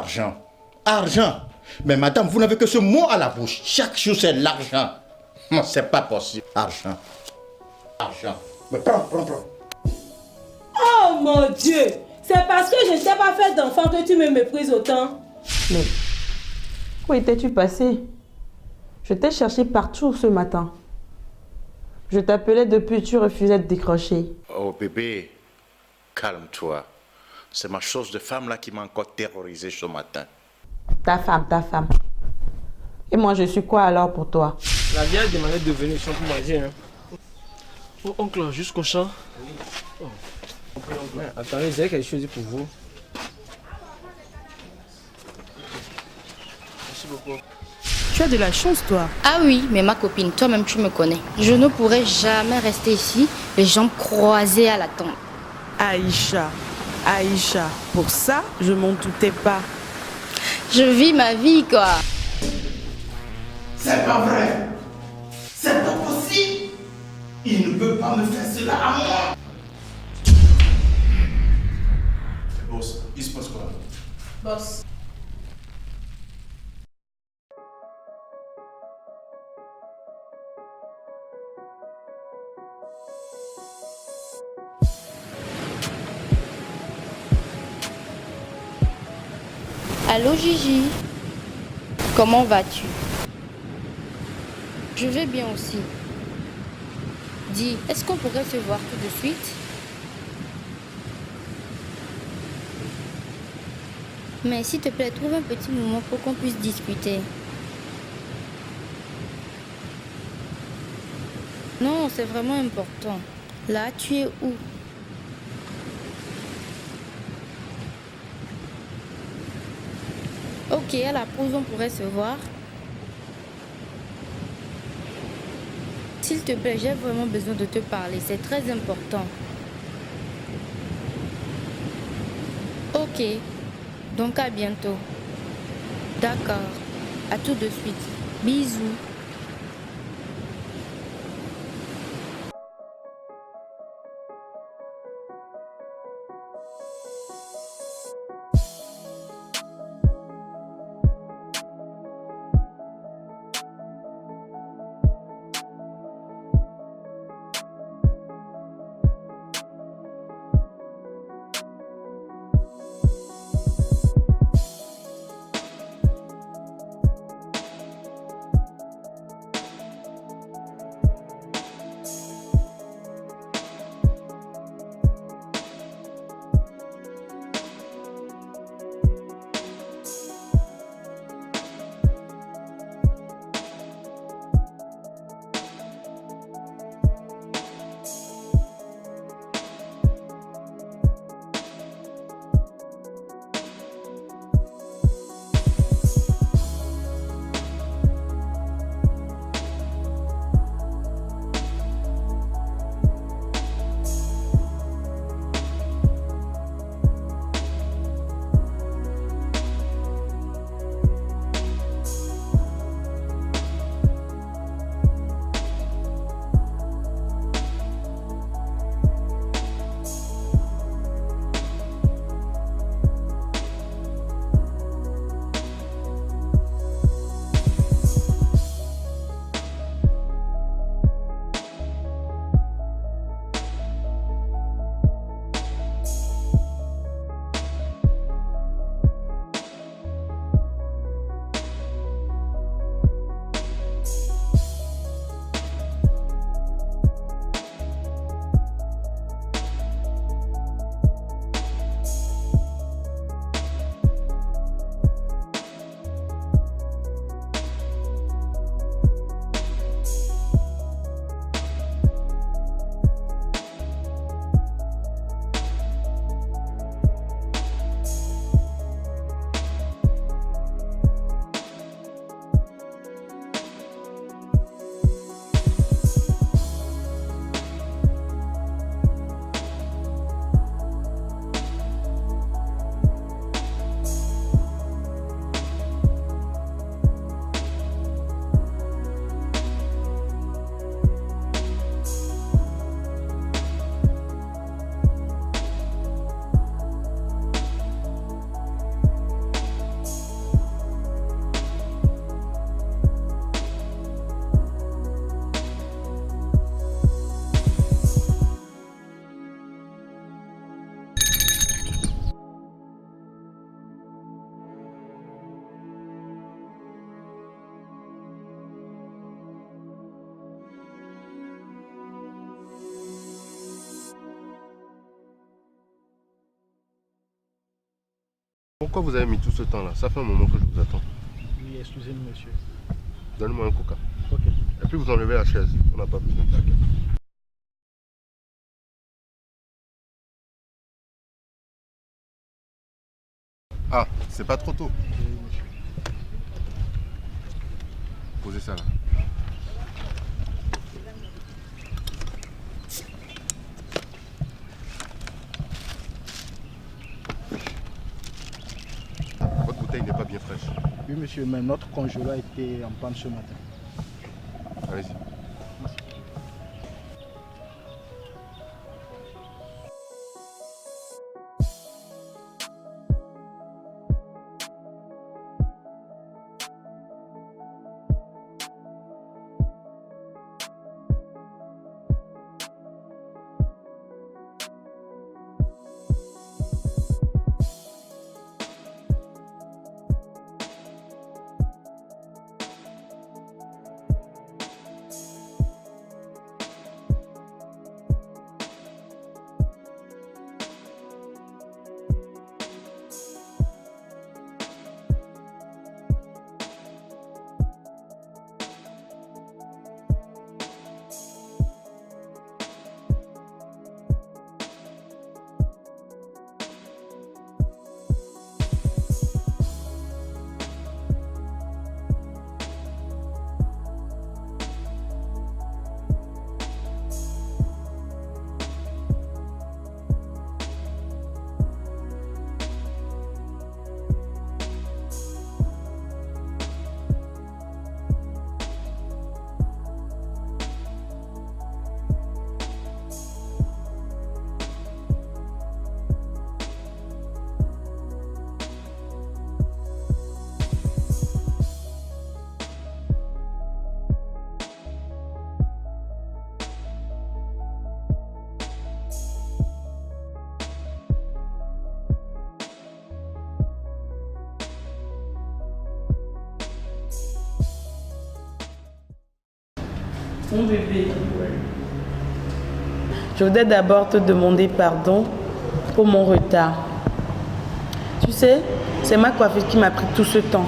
Argent. Argent. Mais madame, vous n'avez que ce mot à la bouche. Chaque jour, c'est l'argent. Non, c'est pas possible. Argent. Argent. Mais prends. Oh mon Dieu! C'est parce que je ne t'ai pas fait d'enfant que tu me méprises autant. Mais où étais-tu passé? Je t'ai cherché partout ce matin. Je t'appelais depuis, tu refusais de décrocher. Oh bébé, calme-toi. C'est ma chose de femme là qui m'a encore terrorisé ce matin. Ta femme. Et moi, je suis quoi alors pour toi? La vieille demandait de venir champ pour manger. Hein. Oh, oncle, jusqu'au champ. Oh. Ouais, attendez, j'ai quelque chose pour vous. Merci beaucoup. Tu as de la chance, toi. Ah oui, mais ma copine, toi-même tu me connais. Je ne pourrais jamais rester ici, les jambes croisées à la tombe. Aïcha, pour ça, je m'en doutais pas. Je vis ma vie, quoi. C'est pas vrai. C'est pas possible. Il ne peut pas me faire cela à moi. Boss, il se passe quoi? Boss. Allô Gigi, comment vas-tu? Je vais bien aussi. Dis, est-ce qu'on pourrait se voir tout de suite? Mais s'il te plaît, trouve un petit moment pour qu'on puisse discuter. Non, c'est vraiment important. Là, tu es où? Ok, à la pause, on pourrait se voir. S'il te plaît, j'ai vraiment besoin de te parler. C'est très important. Ok. Donc à bientôt. D'accord. À tout de suite. Bisous. pourquoi vous avez mis tout ce temps là? Ça fait un moment que je vous attends. Oui, excusez-moi, monsieur. Donnez-moi un coca. Ok. Et puis vous enlevez la chaise, on n'a pas besoin. Ah, c'est pas trop tôt. Posez ça là. Votre bouteille n'est pas bien fraîche. Oui, monsieur, mais notre congélateur a été en panne ce matin. Allez-y. Mon bébé, je voudrais d'abord te demander pardon pour mon retard. Tu sais, c'est ma coiffeuse qui m'a pris tout ce temps.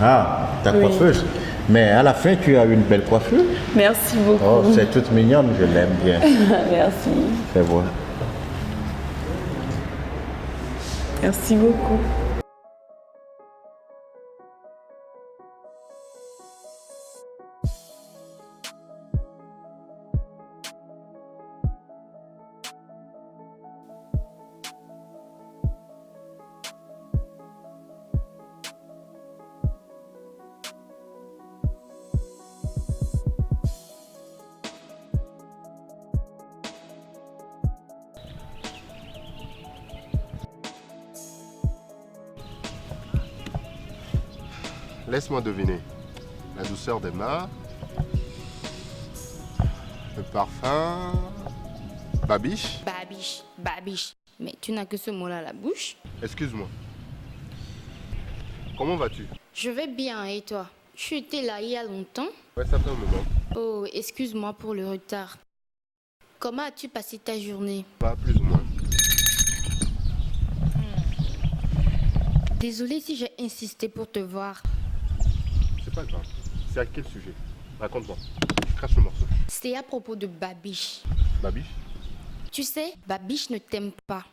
Ah, ta Oui. coiffeuse. Mais à la fin, tu as une belle coiffure. Merci beaucoup. Oh, c'est toute mignonne, je l'aime bien. Merci. C'est vrai. Merci beaucoup. Laisse-moi deviner. La douceur des mains. Le parfum. Babiche. Babiche, babiche. Mais tu n'as que ce mot-là à la bouche. Excuse-moi. Comment vas-tu? Je vais bien, et toi? Tu étais là il y a longtemps? Ouais, ça fait un moment. Oh, excuse-moi pour le retard. Comment as-tu passé ta journée? Pas plus ou moins. Désolée si j'ai insisté pour te voir. C'est pas grave. C'est à quel sujet? Raconte-moi. Je crache le morceau. C'est à propos de Babiche. Babiche? Tu sais, Babiche ne t'aime pas.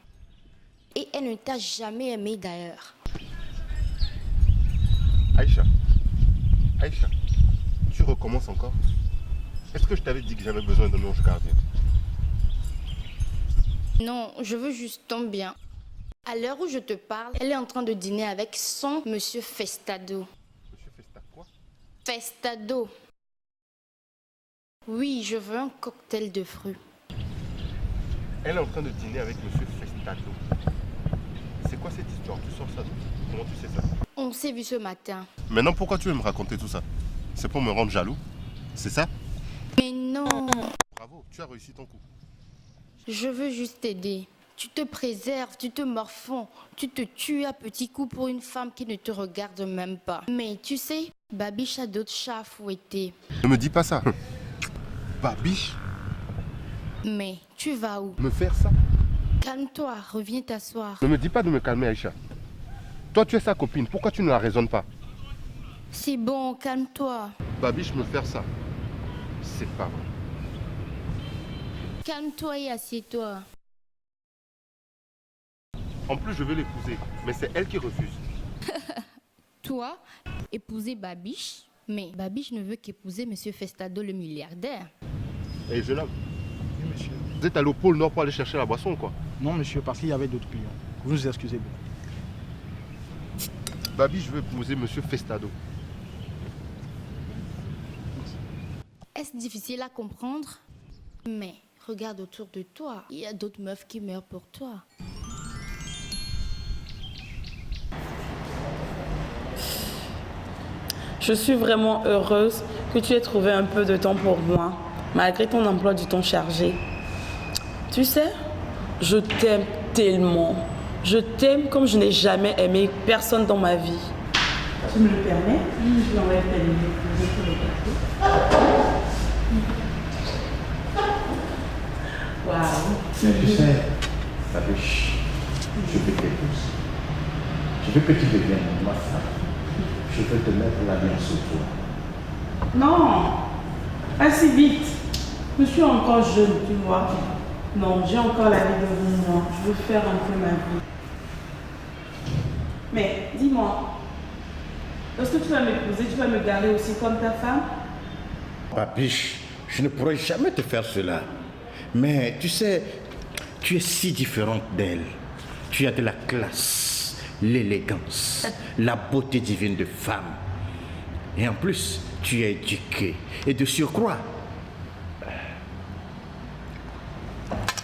Et elle ne t'a jamais aimé d'ailleurs. Aïcha. Aïcha. Tu recommences encore? Est-ce que je t'avais dit que j'avais besoin d'un ange gardien? Non, je veux juste ton bien. À l'heure où je te parle, elle est en train de dîner avec son monsieur Festado. Monsieur Festa quoi? Festado. Oui, je veux un cocktail de fruits. Elle est en train de dîner avec monsieur Festado. C'est quoi cette histoire? Tu sors ça d'où? Comment tu sais ça? On s'est vu ce matin. Maintenant, pourquoi tu veux me raconter tout ça? C'est pour me rendre jaloux? C'est ça? Mais non, Bravo, tu as réussi ton coup. je veux juste t'aider. Tu te préserves, tu te morfonds, tu te tues à petits coups pour une femme qui ne te regarde même pas. Mais tu sais, Babiche a d'autres chats à fouetter. Ne me dis pas ça. Babiche? Mais tu vas où? Me faire ça? Calme-toi, reviens t'asseoir. Ne me dis pas de me calmer, Aïcha. Toi, tu es sa copine. Pourquoi tu ne la raisonnes pas? C'est bon, calme-toi. Babiche me faire ça. C'est pas vrai. Calme-toi et assieds-toi. En plus, je veux l'épouser. Mais c'est elle qui refuse. Toi, épouser Babiche, mais Babiche ne veut qu'épouser Monsieur Festado le milliardaire. Et jeune homme, Oui, monsieur. vous êtes allé au pôle Nord pour aller chercher la boisson, quoi. Non, monsieur, parce qu'il y avait d'autres clients. Vous nous excusez beaucoup. Babiche veut épouser Monsieur Festado. Est-ce difficile à comprendre? Mais regarde autour de toi. Il y a d'autres meufs qui meurent pour toi. Je suis vraiment heureuse que tu aies trouvé un peu de temps pour moi, malgré ton emploi du temps chargé. Tu sais, je t'aime tellement. Je t'aime comme je n'ai jamais aimé personne dans ma vie. Tu me le permets? Je l'enlève ta lumière pour le café. Waouh! Mais tu sais, Babiche, je veux t'épouser. Je veux que tu deviennes ma femme. Je veux te mettre l'alliance sur toi. Non, pas si vite. Je suis encore jeune, tu vois. Non, j'ai encore la vie devant moi. Je veux faire un peu ma vie. Mais dis-moi, lorsque tu vas m'épouser, tu vas me garder aussi comme ta femme? Babiche, je ne pourrais jamais te faire cela. Mais tu sais, tu es si différente d'elle. Tu as de la classe, l'élégance, la beauté divine de femme. Et en plus, tu es éduquée. Et de surcroît,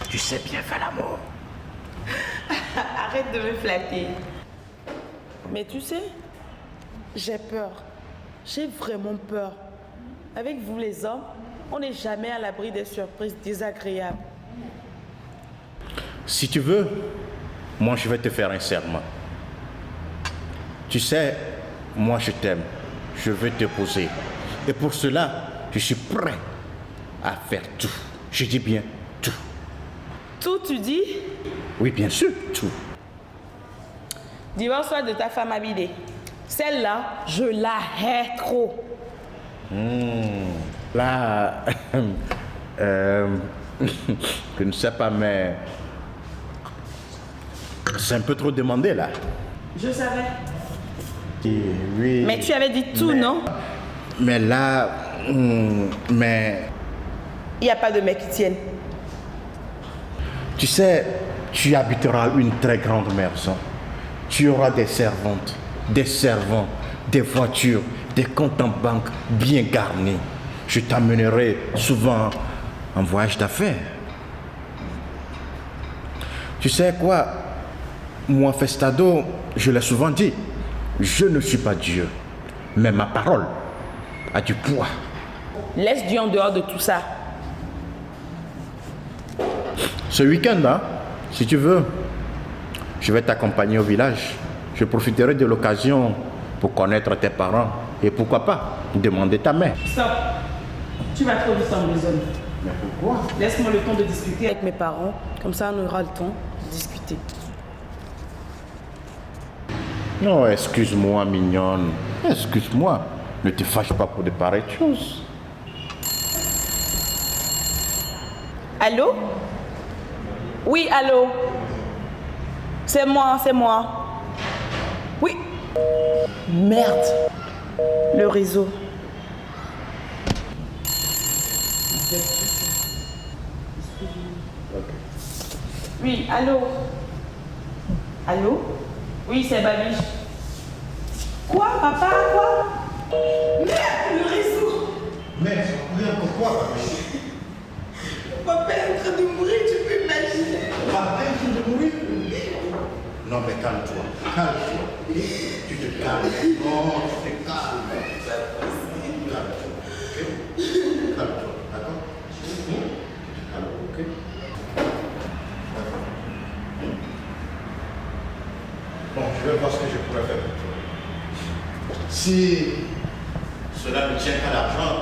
tu sais bien faire l'amour. Arrête de me flatter. Mais tu sais, j'ai peur. J'ai vraiment peur. Avec vous les hommes, on n'est jamais à l'abri des surprises désagréables. Si tu veux, moi je vais te faire un serment. Tu sais, moi je t'aime. Je veux t'épouser. Et pour cela, je suis prêt à faire tout. Je dis bien tout. Tout, tu dis? Oui, bien sûr, tout. Divorce-toi de ta femme habillée. Celle-là, je la hais trop. Là, je ne sais pas, mais c'est un peu trop demandé là. Je savais. Oui. Mais tu avais dit tout, non? Mais là, mais Il n'y a pas de mec qui tienne. tu sais, tu habiteras une très grande maison. Tu auras des servantes, des servants, des voitures, des comptes en banque bien garnis. Je t'amènerai souvent en voyage d'affaires. Tu sais quoi? Moi, Festado, je l'ai souvent dit, je ne suis pas Dieu, mais ma parole a du poids. Laisse Dieu en dehors de tout ça. Ce week-end, hein, si tu veux, je vais t'accompagner au village. Je profiterai de l'occasion pour connaître tes parents et pourquoi pas demander ta main. Stop. Tu vas trop vite en besogne. Mais pourquoi? Laisse-moi le temps de discuter avec mes parents. Comme ça, on aura le temps de discuter. Non, excuse-moi, mignonne. Excuse-moi. Ne te fâche pas pour de pareilles choses. Allô? Oui, allô? C'est moi, c'est moi. Oui. Merde. Le réseau. Oui, allô? Allô? Oui, c'est Babiche. Quoi, papa? Quoi? Merde, le réseau. Mais pourquoi? Papa est en train de mourir, tu peux imaginer. Papa est en train de mourir? Non, mais calme-toi. Calme-toi. Tu te calmes. Non, tu te calmes. Calme-toi. Ok? Calme-toi. D'accord? Tu te calmes, ok? D'accord. Bon, je vais voir ce que je pourrais faire pour toi. Si cela ne tient qu'à l'argent,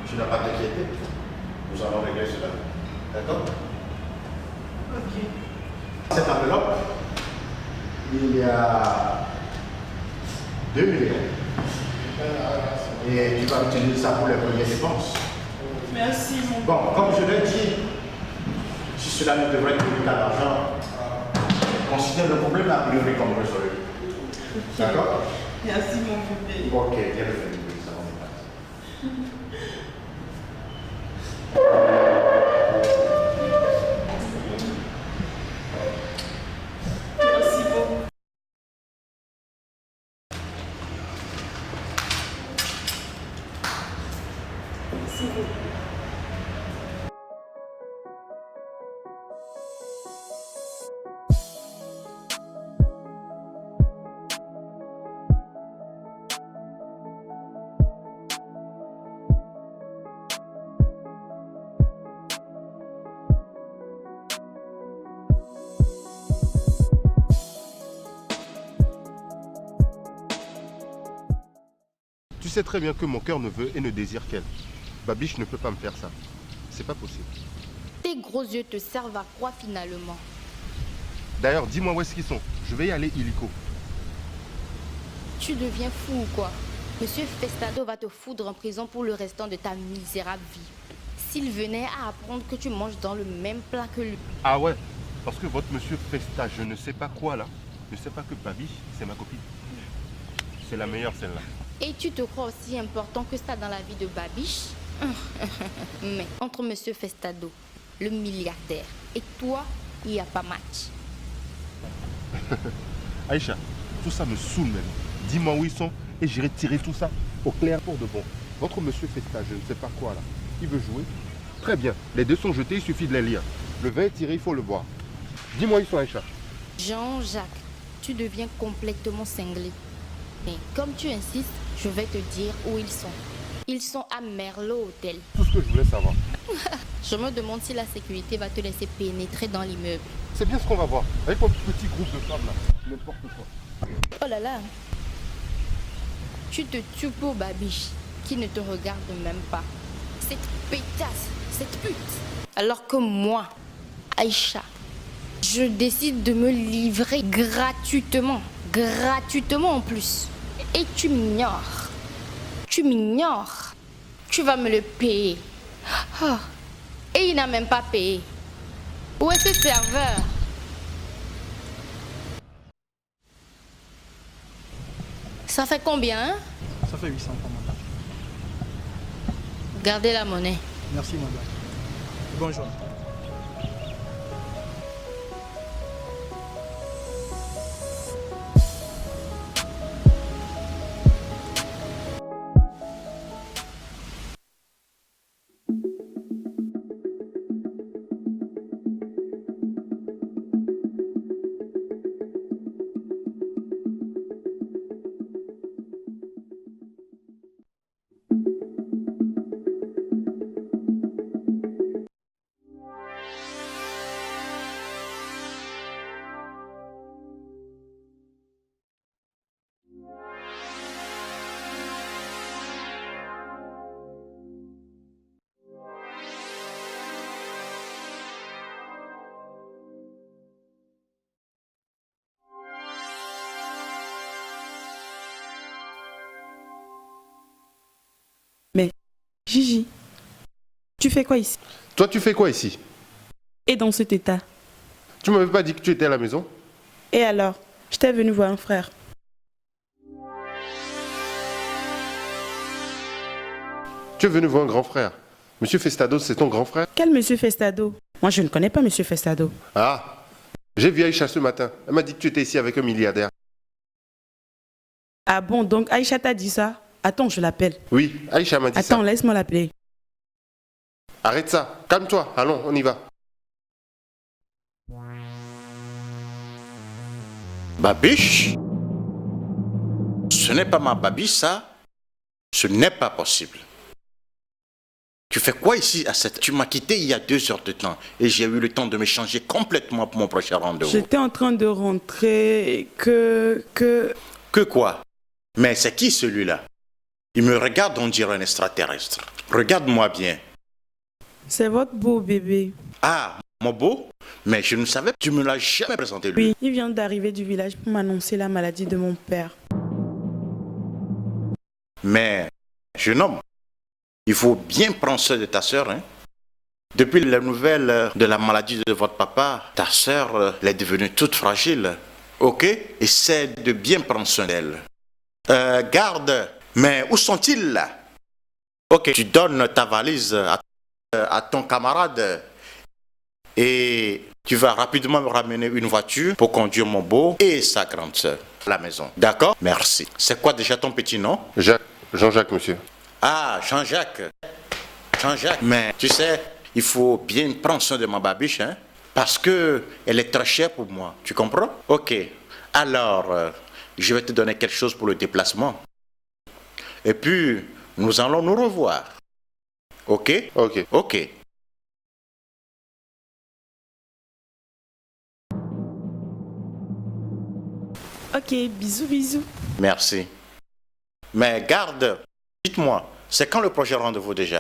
tu n'as pas à t'inquiéter. Nous allons régler cela. D'accord? Ok. Cette enveloppe, il y a 2 millions. Et tu vas utiliser ça pour les premières dépenses. Merci, mon Bon, comme je l'ai dit, si cela ne devrait coûter qu'à l'argent, considère le problème a priori comme résolu. D'accord? Merci, mon bébé. Ok, bien le fait. Ça va me passer. Merci beaucoup. Merci beaucoup. Tu sais très bien que mon cœur ne veut et ne désire qu'elle. Babiche ne peut pas me faire ça. C'est pas possible. Tes gros yeux te servent à quoi finalement? D'ailleurs, dis-moi où est-ce qu'ils sont. Je vais y aller illico. Tu deviens fou ou quoi? Monsieur Festado va te foudre en prison pour le restant de ta misérable vie. S'il venait à apprendre que tu manges dans le même plat que lui. Ah ouais, parce que votre monsieur Festa, je ne sais pas quoi là, ne sait pas que Babiche, c'est ma copine. C'est la meilleure celle-là. Et tu te crois aussi important que ça dans la vie de Babiche? Mais entre Monsieur Festado, le milliardaire, et toi, il n'y a pas match. Aïcha, tout ça me saoule même. Dis-moi où ils sont et j'irai tirer tout ça au clair pour de bon. Votre monsieur Festa, je ne sais pas quoi là, il veut jouer. Très bien, les deux sont jetés, il suffit de les lire. Le vin est tiré, il faut le boire. Dis-moi où ils sont, Aïcha. Jean-Jacques, tu deviens complètement cinglé. Mais comme tu insistes, je vais te dire où ils sont. Ils sont à Merlot Hôtel. Tout ce que je voulais savoir. Je me demande si la sécurité va te laisser pénétrer dans l'immeuble. C'est bien ce qu'on va voir. Avec mon petit groupe de femmes là, n'importe quoi. Oh là là. Tu te tues pour Babiche, qui ne te regarde même pas. Cette pétasse, cette pute. Alors que moi, Aïcha, je décide de me livrer gratuitement. Gratuitement en plus. Et tu m'ignores. Tu m'ignores. Tu vas me le payer. Ah. Et il n'a même pas payé. Où est ce serveur? Ça fait combien, hein? Ça fait 800 francs, madame. Gardez la monnaie. Merci, madame. Bonjour. Mais, Gigi, tu fais quoi ici? Toi, tu fais quoi ici? Et dans cet état? Tu m'avais pas dit que tu étais à la maison? Et alors? J'étais venu voir un frère. Tu es venu voir un grand frère. Monsieur Festado, c'est ton grand frère? Quel monsieur Festado? Moi, je ne connais pas monsieur Festado. Ah, j'ai vu Aïcha ce matin. Elle m'a dit que tu étais ici avec un milliardaire. Ah bon, donc Aïcha t'a dit ça? Attends, je l'appelle. Oui, Aïcha m'a dit ça. Attends, laisse-moi l'appeler. Arrête ça. Calme-toi. Allons, on y va. Babiche? Ce n'est pas ma babiche, ça. Ce n'est pas possible. Tu fais quoi ici à cette... Tu m'as quitté il y a 2 heures de temps et j'ai eu le temps de me changer complètement pour mon prochain rendez-vous. J'étais en train de rentrer et que... Que quoi? Mais c'est qui celui-là? Il me regarde, on dirait un extraterrestre. Regarde-moi bien. C'est votre beau bébé. Ah, mon beau? Mais je ne savais pas, tu me l'as jamais présenté lui. Oui, il vient d'arriver du village pour m'annoncer la maladie de mon père. Mais, jeune homme, il faut bien prendre soin de ta sœur. Hein? Depuis la nouvelle de la maladie de votre papa, ta sœur elle est devenue toute fragile. Ok? Essaie de bien prendre soin d'elle. Garde, mais où sont-ils là? Ok, tu donnes ta valise à ton camarade et tu vas rapidement me ramener une voiture pour conduire mon beau et sa grande sœur à la maison. D'accord? Merci. C'est quoi déjà ton petit nom? Jean-Jacques, monsieur. Ah, Jean-Jacques. Jean-Jacques. Mais tu sais, il faut bien prendre soin de ma babiche, hein? Parce qu'elle est très chère pour moi. Tu comprends? Ok. Alors, je vais te donner quelque chose pour le déplacement. Et puis, nous allons nous revoir. Ok? Ok. Ok. Ok, bisous, bisous. Merci. Mais garde, dites-moi, c'est quand le prochain rendez-vous déjà?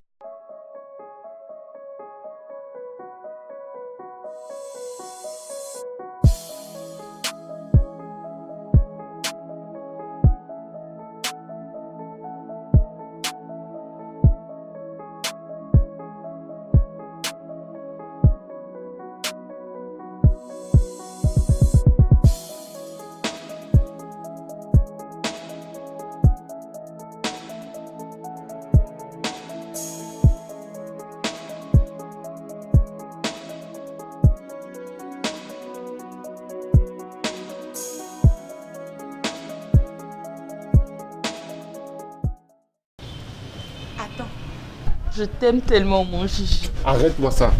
Attends. Je t'aime tellement, mon Gigi. Arrête-moi ça.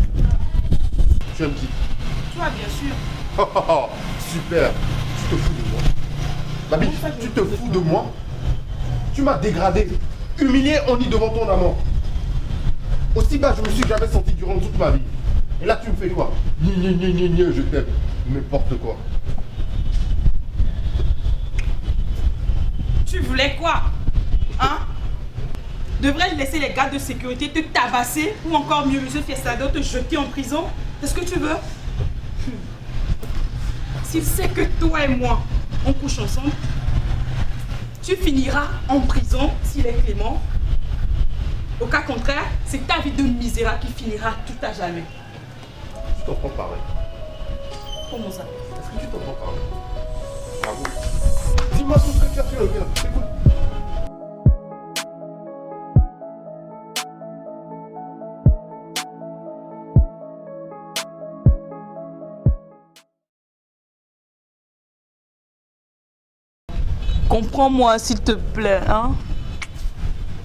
Tu aimes qui? Toi, bien sûr. Oh, oh, oh, super. Tu te fous de moi. Babi, tu te fous de moi? Tu m'as dégradé, humilié en y devant ton amant. Aussi bas, je me suis jamais senti durant toute ma vie. Et là, tu me fais quoi? Je t'aime. N'importe quoi. Tu voulais quoi? Hein? Devrais-je laisser les gardes de sécurité te tabasser ou encore mieux, monsieur Fiestado, te jeter en prison? C'est ce que tu veux? S'il sait que toi et moi, on couche ensemble, tu finiras en prison s'il est clément. Au cas contraire, c'est ta vie de misérable qui finira tout à jamais. Tu t'entends parler? Comment ça? Est-ce que tu t'entends parler? Bravo. Dis-moi tout ce que tu as fait, le gars. Écoute. Comprends-moi, s'il te plaît, hein?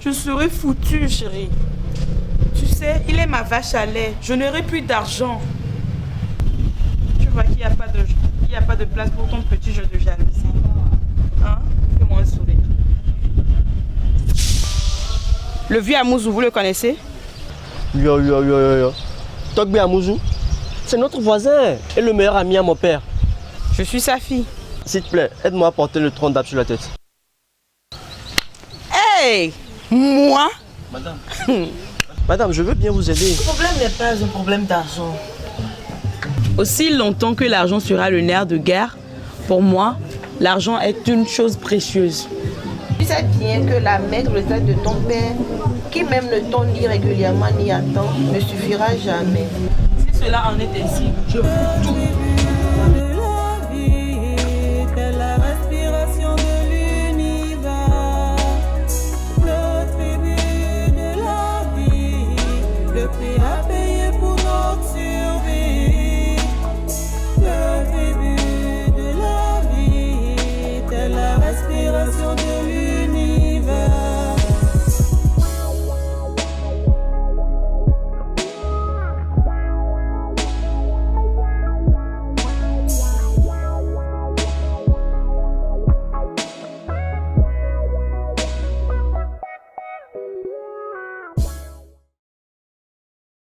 Je serai foutue, chérie. Tu sais, il est ma vache à lait. Je n'aurai plus d'argent. Tu vois qu'il n'y a pas de place pour ton petit jeu de jalousie. Hein? Fais-moi un sourire. Le vieux Amouzou, vous le connaissez? Yo. Togbe Amouzou, c'est notre voisin et le meilleur ami à mon père. Je suis sa fille. S'il te plaît, aide-moi à porter le tronc d'arbre sur la tête. Hey! Moi? Madame. Madame, je veux bien vous aider. Le problème n'est pas un problème d'argent. Aussi longtemps que l'argent sera le nerf de guerre, pour moi, l'argent est une chose précieuse. Tu sais bien que la maigre retraite de ton père, qui même ne t'en ni régulièrement ni à temps, ne suffira jamais. Si cela en est ainsi, je fous tout.